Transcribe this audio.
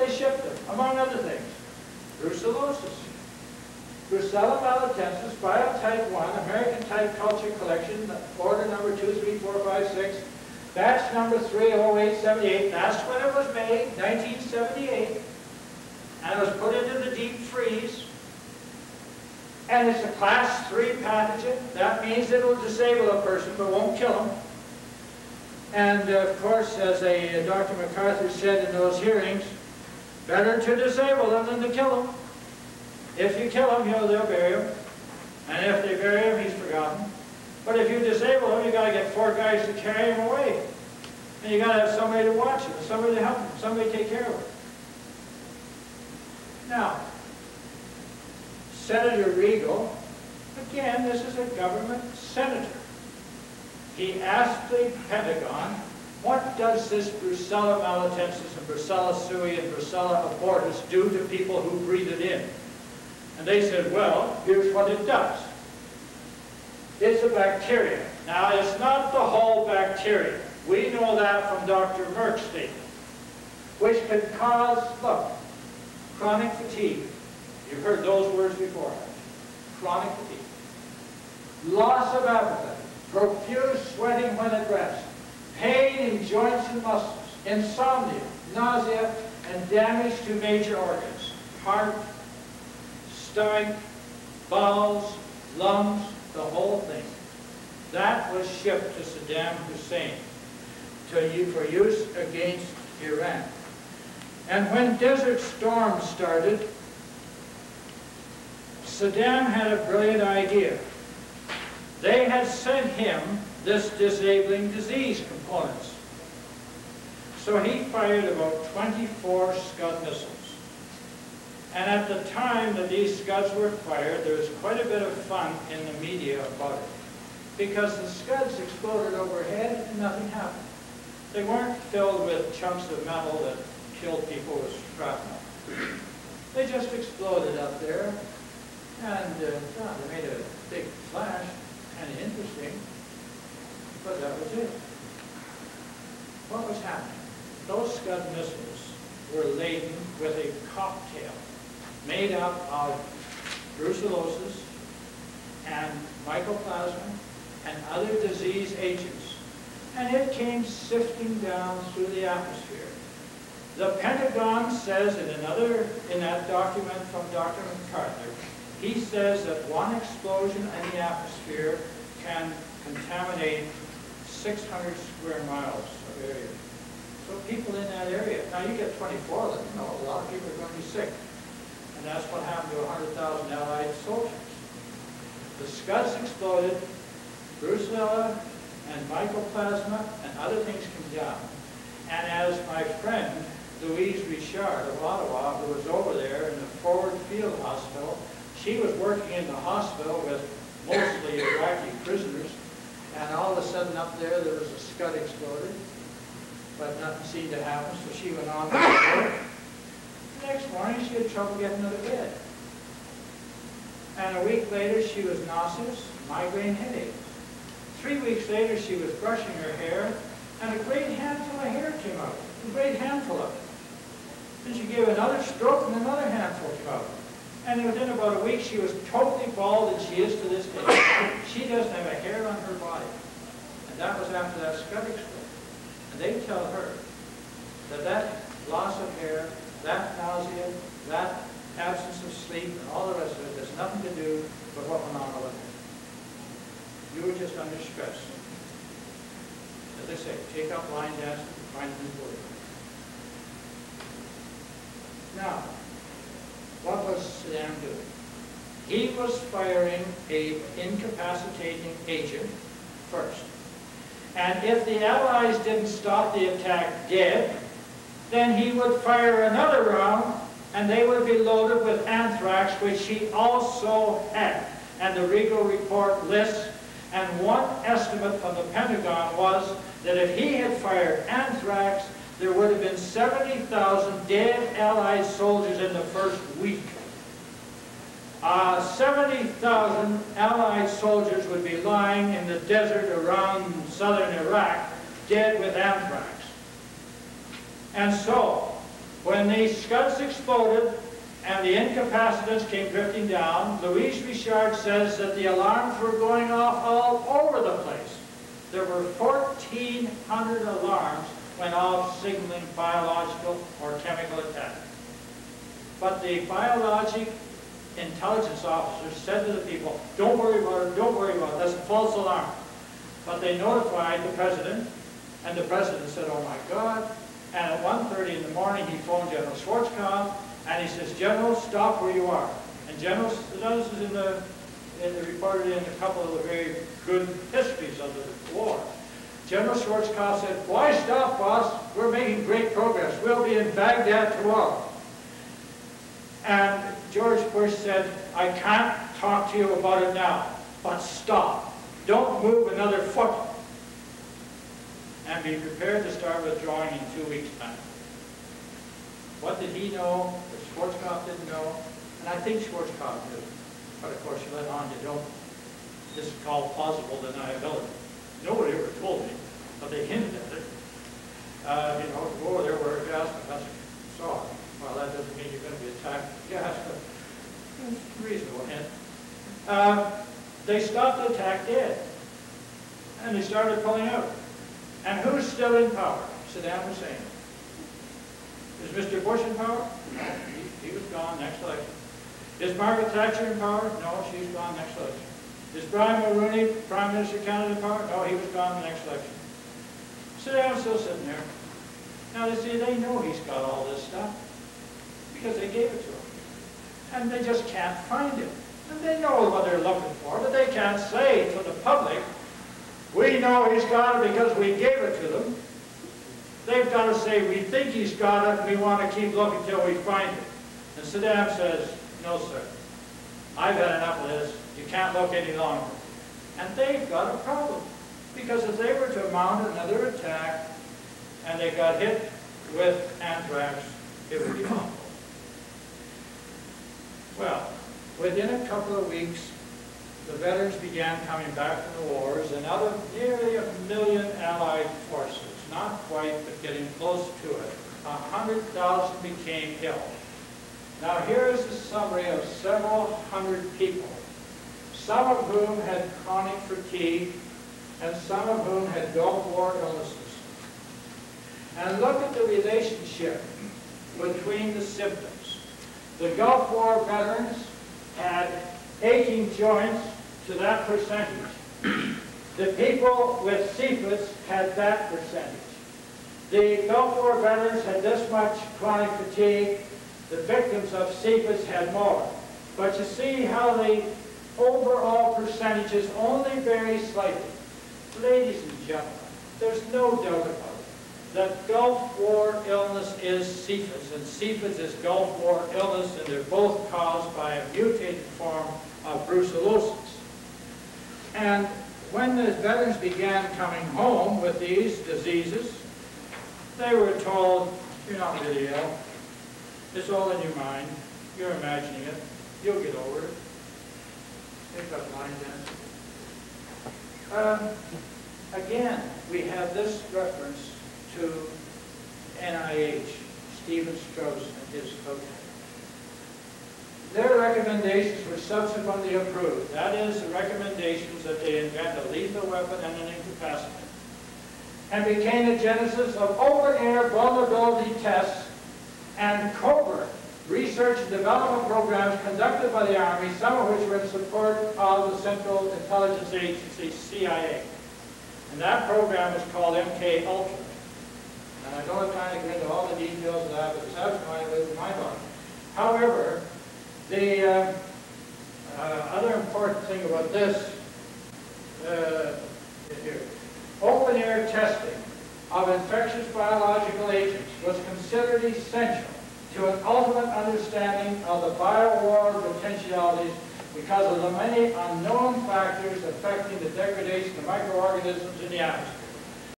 they shipped them, among other things? Brucellosis. Brucella malatensis, biotype 1, American type culture collection, order number 23456, batch number 30878. That's when it was made, 1978. And it was put into the deep freeze. And it's a class 3 pathogen. That means it will disable a person but won't kill them. And of course, as Dr. MacArthur said in those hearings, better to disable them than to kill them. If you kill him, they'll bury him. And if they bury him, he's forgotten. But if you disable him, you got to get 4 guys to carry him away. And you got to have somebody to watch him, somebody to help him, somebody to take care of him. Now, Senator Regal, again, this is a government senator. He asked the Pentagon, what does this Brucella malatensis and Brucella sui and Brucella abortus do to people who breathe it in? And they said, well, here's what it does. It's a bacteria. Now, it's not the whole bacteria. We know that from Dr. Merck's statement, which can cause, look, chronic fatigue. You've heard those words before. Chronic fatigue. Loss of appetite. Profuse sweating when at rest. Pain in joints and muscles. Insomnia, nausea, and damage to major organs. Heart, stomach, bowels, lungs, the whole thing. That was shipped to Saddam Hussein for use against Iran. And when Desert Storm started, Saddam had a brilliant idea. They had sent him this disabling disease components. So he fired about 24 Scud missiles. And at the time that these Scuds were fired, there was quite a bit of fun in the media about it. Because the Scuds exploded overhead and nothing happened. They weren't filled with chunks of metal that killed people with shrapnel. They just exploded up there, and they made a big flash, kind of interesting, but that was it. What was happening? Those Scud missiles were laden with a cocktail made up of brucellosis and mycoplasma and other disease agents, and it came sifting down through the atmosphere. The Pentagon says in that document from Dr. MacArthur, he says that one explosion in the atmosphere can contaminate 600 square miles of area. So people in that area, now you get 24 of them, a lot of people are going to be sick. And that's what happened to 100,000 Allied soldiers. The Scuds exploded, Brucella and mycoplasma and other things came down. And as my friend, Louise Richard of Ottawa, who was over there in the Forward Field Hospital, she was working in the hospital with mostly Iraqi prisoners, and all of a sudden up there was a Scud exploded, but nothing seemed to happen, so she went on with her work. The next morning she had trouble getting out of bed. And a week later she was nauseous, migraine headache. 3 weeks later she was brushing her hair, and a great handful of hair came out, a great handful of it. Then she gave another stroke and another handful came out. And within about a week she was totally bald, and she is to this day. She doesn't have a hair on her body. And that was after that Scud exploded. And they tell her that that loss of hair, that nausea, that absence of sleep, and all the rest of it has nothing to do with what went on over there. You were just under stress. As I say, take up line dancing and find a new word. Now, what was Saddam doing? He was firing an incapacitating agent first. And if the Allies didn't stop the attack dead, then he would fire another round, and they would be loaded with anthrax, which he also had. And the Regal report lists, and one estimate from the Pentagon was that if he had fired anthrax, there would have been 70,000 dead Allied soldiers in the first week. 70,000 Allied soldiers would be lying in the desert around southern Iraq, dead with anthrax. And so, When the scuds exploded and the incapacitants came drifting down, Louise Richard says that the alarms were going off all over the place. There were 1,400 alarms went off signaling biological or chemical attack. But the biologic intelligence officers said to the people, don't worry about it, don't worry about it, that's a false alarm. But they notified the president, and the president said, oh my God. And at 1:30 in the morning, he phoned General Schwartzkopf, and he says, General, stop where you are. And General, this is reported in a couple of the very good histories of the war. General Schwartzkopf said, why stop, boss? We're making great progress. We'll be in Baghdad tomorrow. And George Bush said, I can't talk to you about it now, but stop. Don't move another foot. And be prepared to start withdrawing in 2 weeks' time. What did he know that Schwarzkopf didn't know? And I think Schwarzkopf knew. But of course, you let on you don't. This is called plausible deniability. Nobody ever told me, but they hinted at it. You know, go over there where a gas professor saw it. Well, that doesn't mean you're going to be attacked with gas, but it's a reasonable hint. They stopped the attack dead. And they started pulling out. And who's still in power? Saddam Hussein. Is Mr. Bush in power? No, he was gone next election. Is Margaret Thatcher in power? No, she's gone next election. Is Brian Mulroney, Prime Minister of Canada, in power? No, he was gone the next election. Saddam's still sitting there. Now, you see, they know he's got all this stuff because they gave it to him. And they just can't find it. And they know what they're looking for, but they can't say to the public, we know he's got it because we gave it to them. They've got to say, we think he's got it, and we want to keep looking until we find it. And Saddam says, no, sir. I've had enough of this. You can't look any longer. And they've got a problem. Because if they were to mount another attack, and they got hit with anthrax, it would be awful. Well, within a couple of weeks, the veterans began coming back from the wars, and out of nearly 1 million Allied forces, not quite, but getting close to it, 100,000 became ill. Now here is a summary of several hundred people, some of whom had chronic fatigue, and some of whom had Gulf War illnesses. And look at the relationship between the symptoms. The Gulf War veterans had aching joints to that percentage. The people with CFIS had that percentage. The Gulf War veterans had this much chronic fatigue. The victims of CFIS had more. But you see how the overall percentages only vary slightly. Ladies and gentlemen, there's no doubt about it that Gulf War illness is CFIS, and CFIS is Gulf War illness, and they're both caused by a mutated form of brucellosis. And when the veterans began coming home with these diseases, they were told, you're not really ill. It's all in your mind. You're imagining it. You'll get over it. Pick up line then. Again, we have this reference to NIH, Stephen Strauss and his coach. Their recommendations were subsequently approved. That is, the recommendations that they invent a lethal weapon and an incapacitant, and became the genesis of open-air vulnerability tests and covert research and development programs conducted by the Army, some of which were in support of the Central Intelligence Agency, CIA. And that program was called MK Ultra. And I don't have time to get into all the details of that, but it's absolutely mind-boggling. However, the other important thing about this is here. Open-air testing of infectious biological agents was considered essential to an ultimate understanding of the biowar potentialities because of the many unknown factors affecting the degradation of microorganisms in the atmosphere.